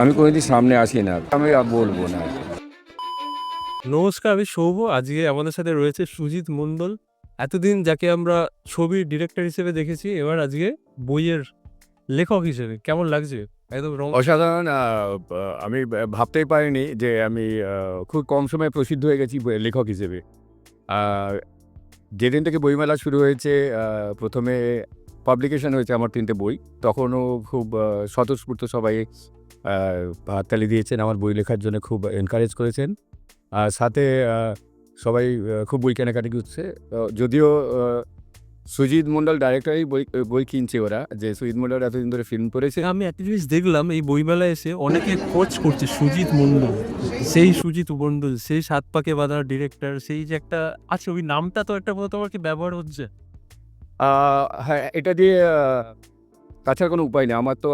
আমি কোনোদিন সামনে আসি না, আমি আর বলবো না। নমস্কার, আমি সৌভ। আজকে আমাদের সাথে রয়েছে সুজিত মণ্ডল। এতদিন যাকে আমরা ছবির ডিরেক্টর হিসেবে দেখেছি, এবার আজকে বইয়ের লেখক হিসেবে কেমন লাগছে? একদম অসাধারণ। আমি ভাবতেই পারিনি যে আমি খুব কম সময়ে প্রসিদ্ধ হয়ে গেছি লেখক হিসেবে। আর যেদিন থেকে বইমেলা শুরু হয়েছে, প্রথমে পাবলিকেশন হয়েছে আমার ৩টে বই। তখনও খুব স্বতঃস্ফূর্ত সবাই হাততালি দিয়েছেন, আমার বই লেখার জন্য খুব এনকারেজ করেছেন। আর সাথে সবাই খুব বই কেনাকাটি করছে। যদিও সুজিত মণ্ডল ডাইরেক্টরই বই বই কিনছে ওরা, যে সুজিত মণ্ডল এতদিন ধরে ফিল্ম করেছে। আমি একটা জিনিস দেখলাম এই বইমেলায় এসে অনেকে খোঁজ করছে সুজিত মণ্ডল, সেই সুজিত মণ্ডল, সেই সাত পাকে বাঁধার ডিরেক্টর, সেই যে একটা আছে ওই নামটা তো একটা তোমার কি ব্যবহার হচ্ছে? হ্যাঁ, এটা দিয়ে তাছাড়া কোনো উপায় নেই। আমার তো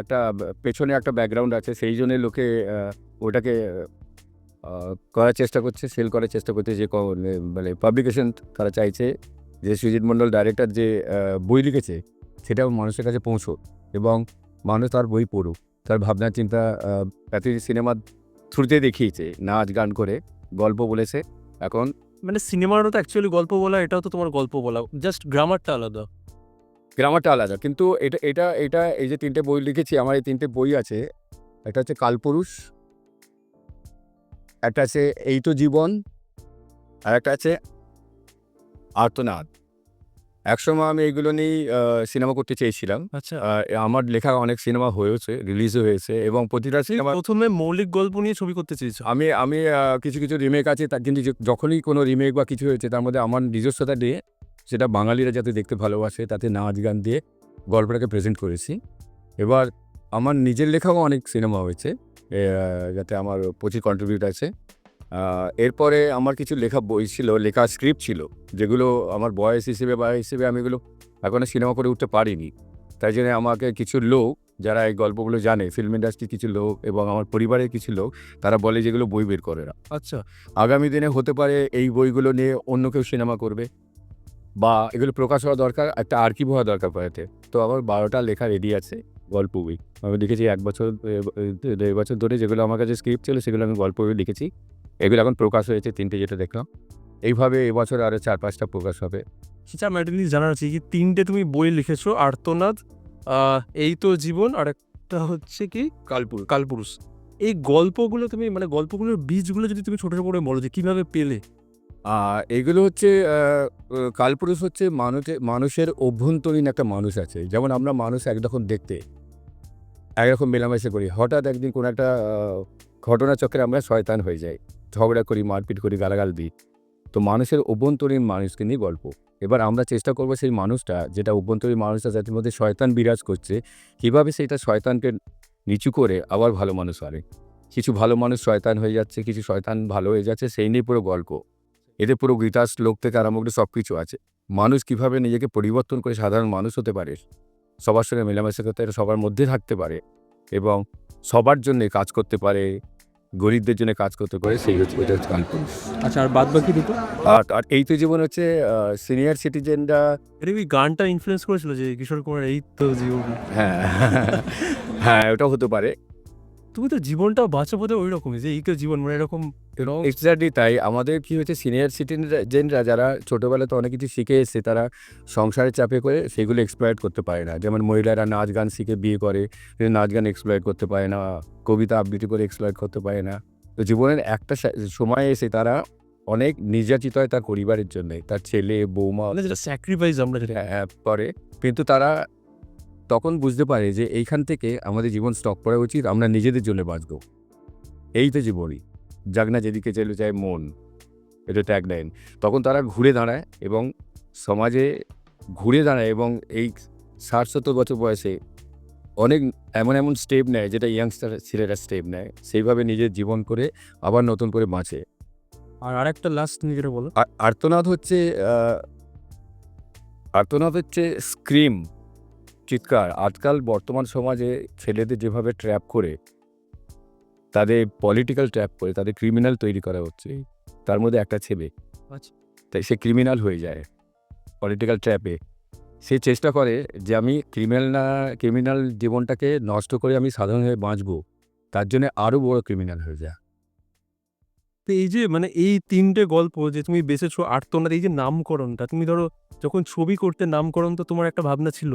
একটা পেছনে একটা ব্যাকগ্রাউন্ড আছে, সেই জন্যে লোকে ওটাকে করার চেষ্টা করছে, সেল করার চেষ্টা করছে, যে মানে পাবলিকেশন তারা চাইছে যে সুজিত মণ্ডল ডাইরেক্টর যে বই লিখেছে সেটাও মানুষের কাছে পৌঁছোক এবং মানুষ তার বই পড়ুক। তার ভাবনা চিন্তা এতদিন সিনেমার থ্রুতে দেখিয়েছে, নাচ গান করে গল্প বলেছে। এখন মানে সিনেমারও তো অ্যাকচুয়ালি গল্প বলা, এটাও তো তোমার গল্প বলা, জাস্ট গ্রামারটা আলাদা। গ্রামারটা আলাদা, কিন্তু এটা এটা এটা এই যে ৩টে বই লিখেছি, আমার এই ৩টে বই আছে। একটা হচ্ছে কালপুরুষ, একটা আছে এই তো জীবন, আর একটা আছে আর্তনাদ। একসময় আমি এইগুলো নিয়েই সিনেমা করতে চেয়েছিলাম। আচ্ছা, আমার লেখা অনেক সিনেমা হয়েছে, রিলিজও হয়েছে এবং প্রতিটা সিনেমা প্রথমে মৌলিক গল্প নিয়ে ছবি করতে চেয়েছো? আমি আমি কিছু কিছু রিমেক আছে, তার কিন্তু যখনই কোনো রিমেক বা কিছু হয়েছে তার মধ্যে আমার নিজস্বতা দিয়ে সেটা বাঙালিরা যাতে দেখতে ভালোবাসে, তাতে নাচ গান দিয়ে গল্পটাকে প্রেজেন্ট করেছি। এবার আমার নিজের লেখাও অনেক সিনেমা হয়েছে, যাতে আমার প্রচুর কন্ট্রিবিউট আছে। এরপরে আমার কিছু লেখা বই ছিল, লেখা স্ক্রিপ্ট ছিল, যেগুলো আমার বয়স হিসেবে বা হিসেবে আমি এগুলো এখনও সিনেমা করে উঠতে পারিনি। তাই জন্য আমাকে কিছু লোক, যারা এই গল্পগুলো জানে, ফিল্ম ইন্ডাস্ট্রির কিছু লোক এবং আমার পরিবারের কিছু লোক, তারা বলে যেগুলো বই বের করে না। আচ্ছা, আগামী দিনে হতে পারে এই বইগুলো নিয়ে অন্য কেউ সিনেমা করবে বা এগুলো প্রকাশ হওয়া দরকার, একটা আর্কিভ হওয়া দরকার পড়াতে। তো আমার ১২টা লেখা রেডি আছে, গল্প বই। আমি লিখেছি ১ বছর ১.৫ বছর ধরে, যেগুলো আমার কাছে স্ক্রিপ্ট ছিল সেগুলো আমি গল্প বই লিখেছি। এগুলো এখন প্রকাশ হয়েছে ৩টে, যেটা দেখলাম। এইভাবে এবছর আরও ৪-৫টা প্রকাশ হবে। আচ্ছা, আমার একটা জিনিস জানার আছে, কি ৩টে তুমি বই লিখেছো, আর্তনাদ, এই তো জীবন, আর একটা হচ্ছে কি কালপুরুষ। এই গল্পগুলো তুমি মানে গল্পগুলোর বীজগুলো যদি তুমি ছোট করে বলো যে কিভাবে পেলে? এগুলো হচ্ছে কালপুরুষ হচ্ছে মানুষের অভ্যন্তরীণ একটা মানুষ আছে। যেমন আমরা মানুষ একরকম দেখতে, একরকম মেলামেশা করি। হঠাৎ একদিন কোনো একটা ঘটনাচক্রে আমরা শয়তান হয়ে যাই। ঝগড়া করি, মারপিট করি, গালাগাল দিই। তো মানুষের অভ্যন্তরীণ মানুষকে নিয়ে গল্প। এবার আমরা চেষ্টা করব সেই মানুষটা, যেটা অভ্যন্তরীণ মানুষটা যাদের মধ্যে শয়তান বিরাজ করছে, কীভাবে সেইটা শয়তানকে নিচু করে আবার ভালো মানুষ হয়। কিছু ভালো মানুষ শয়তান হয়ে যাচ্ছে, কিছু শয়তান ভালো হয়ে যাচ্ছে, সেই নিয়ে পুরো গল্প। এতে পুরো গীতার শ্লোক থেকে আরম্ভ করে সব কিছু আছে। মানুষ কীভাবে নিজেকে পরিবর্তন করে সাধারণ মানুষ হতে পারে, সবার সঙ্গে মেলামেশা করতে পারে, সবার মধ্যে থাকতে পারে এবং সবার জন্যে কাজ করতে পারে, গরিবদের জন্য কাজ করতে পারে, সেই হচ্ছে এটা হচ্ছে কাল্পনিক। আচ্ছা, আর বাদ বাকি দুটো? আর এই তো জীবন হচ্ছে সিনিয়র সিটিজেনরা। এটা কি গানটা ইনফ্লুয়েন্স করেছিল যে কিশোর কুমার এই তো জীবন? হ্যাঁ, হ্যাঁ, ওটাও হতে পারে। তুমি তো জীবনটাও বাঁচো বোধহয় ওই রকমই, যে এই তো জীবন, মানে এরকম এক্সাক্টলি তাই। আমাদের কি হয়েছে, সিনিয়র সিটিজেনরা যারা ছোটোবেলাতে অনেক কিছু শিখে এসেছে, তারা সংসারের চাপে করে সেগুলো এক্সপ্লয়েট করতে পারে না। যেমন মহিলারা নাচ গান শিখে বিয়ে করে, কিন্তু নাচ গান এক্সপ্লয়েট করতে পারে না, কবিতা আবৃত্তি করে এক্সপ্লয়েট করতে পারে না। তো জীবনের একটা সময় এসে তারা অনেক নির্যাতিত হয় তার পরিবারের জন্যে, তার ছেলে, বৌমা মানে যেটা স্যাক্রিফাইস আমরা যেটা। করে। কিন্তু তারা তখন বুঝতে পারে যে এইখান থেকে আমাদের জীবন স্টপ করা উচিত, আমরা নিজেদের জন্য বাঁচব। এই তো জীবনই, যাক না যেদিকে চলে যায় মন, এটা ট্যাগলাইন। তখন তারা ঘুরে দাঁড়ায় এবং সমাজে ঘুরে দাঁড়ায় এবং এই ৬০-৭০ বছর বয়সে অনেক এমন এমন স্টেপ নেয়, যেটা ইয়াংস্টার ছেলেরা স্টেপ নেয়, সেইভাবে নিজের জীবন করে আবার নতুন করে বাঁচে। আর আরেকটা লাস্ট তুমি যেটা বলো। আর্তনাদ হচ্ছে স্ক্রিম, চিৎকার। আজকাল বর্তমান সমাজে ছেলেদের যেভাবে ট্র্যাপ করে, তাদের পলিটিক্যাল ট্র্যাপ করে, তাদের ক্রিমিনাল তৈরি করা হচ্ছে। তার মধ্যে একটা ছেলে, আচ্ছা, তাই সে ক্রিমিনাল হয়ে যায় পলিটিক্যাল ট্র্যাপে। সে চেষ্টা করে যে আমি ক্রিমিনাল জীবনটাকে নষ্ট করে আমি সাধারণভাবে বাঁচবো, তার জন্য আরও বড় ক্রিমিনাল হয়ে যায়। তো এই যে মানে এই ৩ টে গল্প যে তুমি বেছেছো আর্তনাদ, এই যে নামকরণটা তুমি ধরো যখন ছবি করতে নামকরণ তো তোমার একটা ভাবনা ছিল।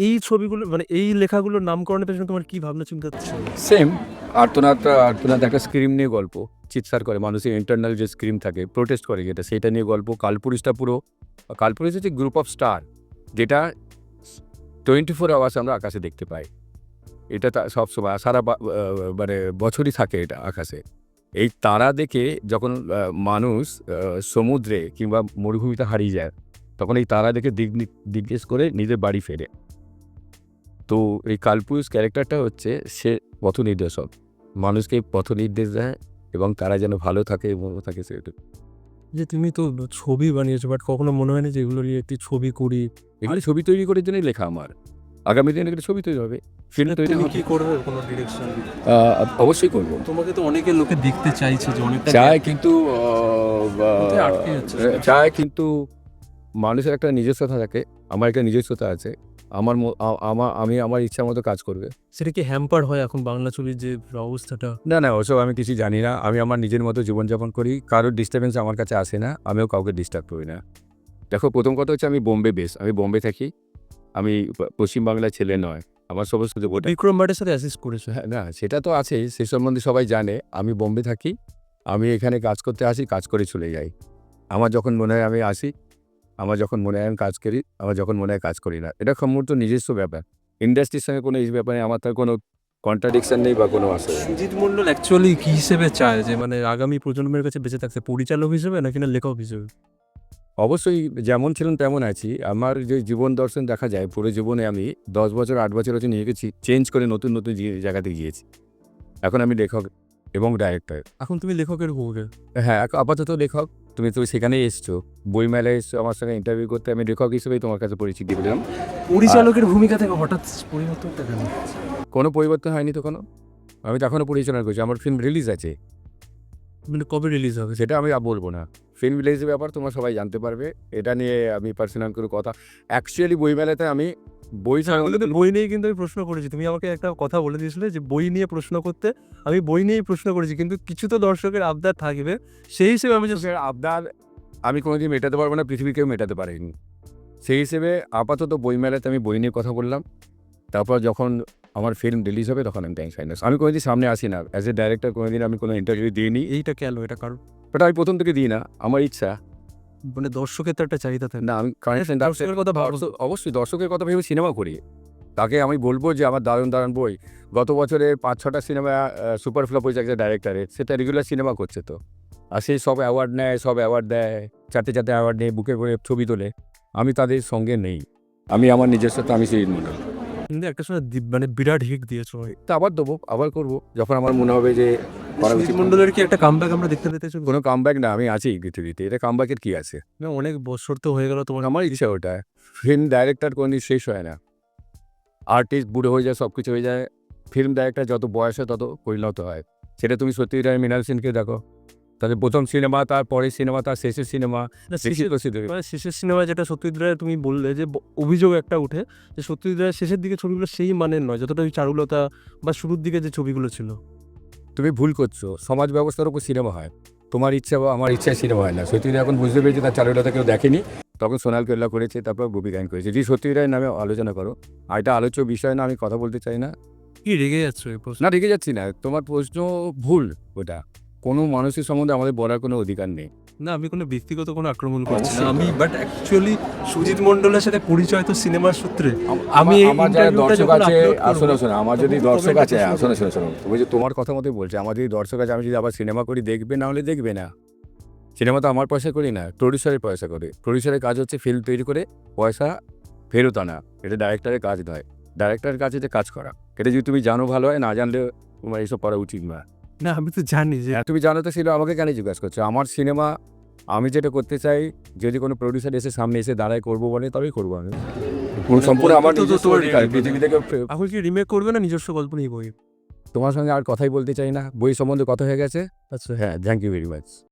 এই ছবিগুলো মানে এই লেখাগুলোর নামকরণের পেছনে তোমার কি ভাবনা চিন্তা ছিল? সেম আর্তনাদ একটা স্ক্রিম নিয়ে গল্প, চিৎকার করে মানুষের ইন্টারনাল যে স্ক্রিম থাকে, প্রোটেস্ট করে যেটা, সেটা নিয়ে গল্প। কালপুরুষটা পুরো কালপুরুষ হচ্ছে গ্রুপ অফ স্টার, যেটা 24 আওয়ার্স আমরা আকাশে দেখতে পাই। এটা সবসময় সারা মানে বছরই থাকে এটা আকাশে। এই তারা দেখে যখন মানুষ সমুদ্রে কিংবা মরুভূমিতে হারিয়ে যায়, তখন এই তারা দেখে জিজ্ঞেস করে নিজের বাড়ি ফেরে। তো এই কালপুরুষ ক্যারেক্টারটা হচ্ছে সে পথ নির্দেশক, মানুষকে পথ নির্দেশ দেয় এবং তারা যেন ভালো থাকে এবং থাকে সেটা। যে তুমি তো ছবি বানিয়েছো, বাট কখনো মনে হয় না যে এগুলো নিয়ে একটি ছবি করি? এগুলি ছবি তৈরি করার জন্যই লেখা আমার। আগামী দিনে একটা ছবি তৈরি হবে, ফিল্ম তৈরি তুমি হবে। কি করবে কোনো ডিরেকশন? অবশ্যই করবো। তোমাকে তো অনেকে লোকে দেখতে চাইছে যে অনেকটা চায় কিন্তু কোথায় আটকে যাচ্ছে? চায় কিন্তু মানুষের একটা নিজস্বতা থাকে, আমার একটা নিজস্বতা আছে। আমি আমার ইচ্ছা মতো কাজ করবে। সেটা কি হ্যাম্পার হয় এখন বাংলা ছবির যে অবস্থাটা? না ওসব আমি কিছু জানি না। আমি আমার নিজের মতো জীবনযাপন করি, কারোর ডিস্টার্বেন্স আমার কাছে আসে না, আমিও কাউকে ডিস্টার্ব করি না। দেখো, প্রথম কথা হচ্ছে আমি বোম্বে বেস, আমি বোম্বে থাকি, আমি পশ্চিমবাংলার ছেলে নয়। আমার সমস্ত যে ওটা বিক্রম ভাটের সাথে অ্যাসিস্ট করেছো? হ্যাঁ, না সেটা তো আছেই, সে সম্বন্ধে সবাই জানে। আমি বোম্বে থাকি, আমি এখানে কাজ করতে আসি, কাজ করে চলে যাই। আমার যখন মনে হয় আমি আসি, আমার যখন মনে হয় আমি কাজ করি, আমার যখন মনে হয় কাজ করি না। এটা সম্পূর্ণ নিজস্ব ব্যাপার। ইন্ডাস্ট্রির সঙ্গে কোনো এই ব্যাপারে আমার তার কোনো কন্ট্রাডিকশন নেই বা কোনো আসে না। সুজিত মণ্ডল অ্যাকচুয়ালি কি হিসেবে চায় যে মানে আগামী প্রজন্মের কাছে বেঁচে থাকতে, পরিচালক হিসেবে নাকি না লেখক হিসেবে? অবশ্যই যেমন ছিলেন তেমন আছি। আমার যে জীবন দর্শন দেখা যায়, পুরো জীবনে আমি 10 বছর 8 বছর হচ্ছে নিজেকে চেঞ্জ করে নতুন জায়গাতে গিয়েছি। এখন আমি লেখক এবং ডাইরেক্টর। এখন তুমি লেখকের ভূমিকা। হ্যাঁ, আপাতত লেখক। তুমি সেখানেই এসছো, বইমেলায় এসছো আমার সঙ্গে ইন্টারভিউ করতে, আমি লেখক হিসেবেই তোমার কাছে পরিচিতি পেলাম। পরিচালকের ভূমিকা থেকে হঠাৎ পরিবর্তনটা কেন? কোনো পরিবর্তন হয়নি তো কোনো। আমি তো এখনও পরিচালনা করছি, আমার ফিল্ম রিলিজ আছে। মানে কবে রিলিজ হবে? সেটা আমি বলবো না। ফিল্ম রিলিজের ব্যাপার তোমরা সবাই জানতে পারবে। এটা নিয়ে আমি পার্সোনাল কোনো কথা, অ্যাকচুয়ালি বইমেলাতে আমি বই বই নিয়ে কিন্তু আমি প্রশ্ন করেছি। তুমি আমাকে একটা কথা বলে দিয়েছিলে যে বই নিয়ে প্রশ্ন করতে। আমি বই নিয়েই প্রশ্ন করেছি, কিন্তু কিছু তো দর্শকের আবদার থাকবে, সেই হিসেবে আমি যে আবদার আমি কোনোদিন মেটাতে পারবো না, পৃথিবী কেউ মেটাতে পারেনি। সেই হিসেবে আপাতত বইমেলাতে আমি বই নিয়ে কথা বললাম। তারপর যখন আমার ফিল্ম রিলিজ হবে তখন আমি টেনশন। আমি কোনোদিন সামনে আসি না, অ্যাজ এ ডাইরেক্টর কোনোদিন আমি কোনো ইন্টারভিউ দিইনি। এইটা কেন? এটা কারণ ওটা আমি প্রথম থেকে দিই না, আমার ইচ্ছা মানে দর্শকের তো একটা চাহিদা থাকে। না। আমি দর্শকের কথা ভাবো। অবশ্যই দর্শকের কথা ভেবে সিনেমা করি। তাকে আমি বলবো যে আমার দারুণ বই, গত বছরে 5-6টা সিনেমা সুপার ফ্লপ হয়েছে একটা ডাইরেক্টরের, সেটা রেগুলার সিনেমা করছে তো। আর সেই সব অ্যাওয়ার্ড নেয়, সব অ্যাওয়ার্ড দেয়, 4টে অ্যাওয়ার্ড নিয়ে বুকে করে ছবি তোলে। আমি তাদের সঙ্গে নেই, আমি আমার নিজস্বতা, আমি সেই মনে হয়। কিন্তু একটা সময় মানে বিরাট হিট দিয়েছো। তা আবার দেবো, আবার করবো যখন আমার মনে হবে যে করা উচিত। সুজিত মণ্ডলের কি একটা কামব্যাক আমরা দেখতে পেতে চলি? কোনো কামব্যাক না, আমি আছি পৃথিবীতে, এটা কামব্যাকের কী আছে? না, অনেক বছর তো হয়ে গেল তোমার। আমার ইচ্ছা ওটা। ফিল্ম ডাইরেক্টর কোনোদিন শেষ হয় না। আর্টিস্ট বুড়ো হয়ে যায়, সব কিছু হয়ে যায়। ফিল্ম ডাইরেক্টর যত বয়স হয় তত পরিণত হয়। সেটা তুমি সত্যজিৎ রায়, মৃণাল সেনকে দেখো, তাদের প্রথম সিনেমা, তার পরের সিনেমা, তার শেষের সিনেমা। মানে শেষের সিনেমায় যেটা সত্যজিৎ রায় তুমি বললে যে অভিযোগ একটা উঠে যে সত্যজিৎ রায়ের শেষের দিকে ছবিগুলো সেই মানের নয় যতটা ওই চারুলতা বা শুরুর দিকে যে ছবিগুলো ছিল। তুমি ভুল করছো, সমাজ ব্যবস্থার উপর সিনেমা হয়, তোমার ইচ্ছা বা আমার ইচ্ছায় সিনেমা হয় না। সত্যজিৎ রায় এখন বুঝতে পেরেছি তার চারুলতা কেউ দেখেনি, তখন সোনাল কেল্লা করেছে, তারপর ববি গাইন করেছে। যে সত্যজিৎ রায়ের নামে আলোচনা করো, আর এটা আলোচ্য বিষয় না, আমি কথা বলতে চাই না। কি রেগে যাচ্ছ এই প্রশ্ন? না, রেগে যাচ্ছি না, তোমার প্রশ্ন ভুল। ওটা কোনো মানুষের সম্বন্ধে আমাদের বলার কোনো অধিকার নেই। না, আমি কোনো ব্যক্তিগত কোনো আক্রমণ করছি না। আমি বাট অ্যাকচুয়ালি সুজিত মণ্ডলের সাথে পরিচয় তো সিনেমার সূত্রে। আমি এই আমার যারা ইন্টারভিউটা দর্শক যখন আছে, আপলোড করব, শোনো আমার যদি তখন দর্শক comment আছে, প্রশ্ন শোনো তুমি যে তোমার কথা মতোই বলছে, আমার যদি দর্শক আছে, আমি যদি আবার সিনেমা করি, দেখবে না হলে দেখবে না। সিনেমা তো আমার পয়সা করি না, প্রডিউসারের পয়সা করে। প্রডিউসারের কাজ হচ্ছে ফিল্ম তৈরি করে পয়সা ফেরত আনা, এটা ডাইরেক্টরের কাজ নয়। ডাইরেক্টরের কাজ হচ্ছে কাজ করা। এটা যদি তুমি জানো ভালো হয়, না জানলে তোমার এইসব করা উচিত না। না, আমি তো জানি যে তুমি জানো তো ছিল, আমাকে কেন জিজ্ঞাসা করছো? আমার সিনেমা আমি যেটা করতে চাই, যদি কোনো প্রডিউসার এসে সামনে এসে দাঁড়ায় করবো বলে, তবেই করবো আমি। সম্পূর্ণ আমার তো নিজস্ব তোমার অধিকার, পৃথিবী থেকে এখন কি রিমেক করবে না নিজস্ব গল্প নিয়ে বই? তোমার সঙ্গে আর কথাই বলতে চাই না, বই সম্বন্ধে কথা হয়ে গেছে। আচ্ছা, হ্যাঁ, থ্যাংক ইউ ভেরি মাচ।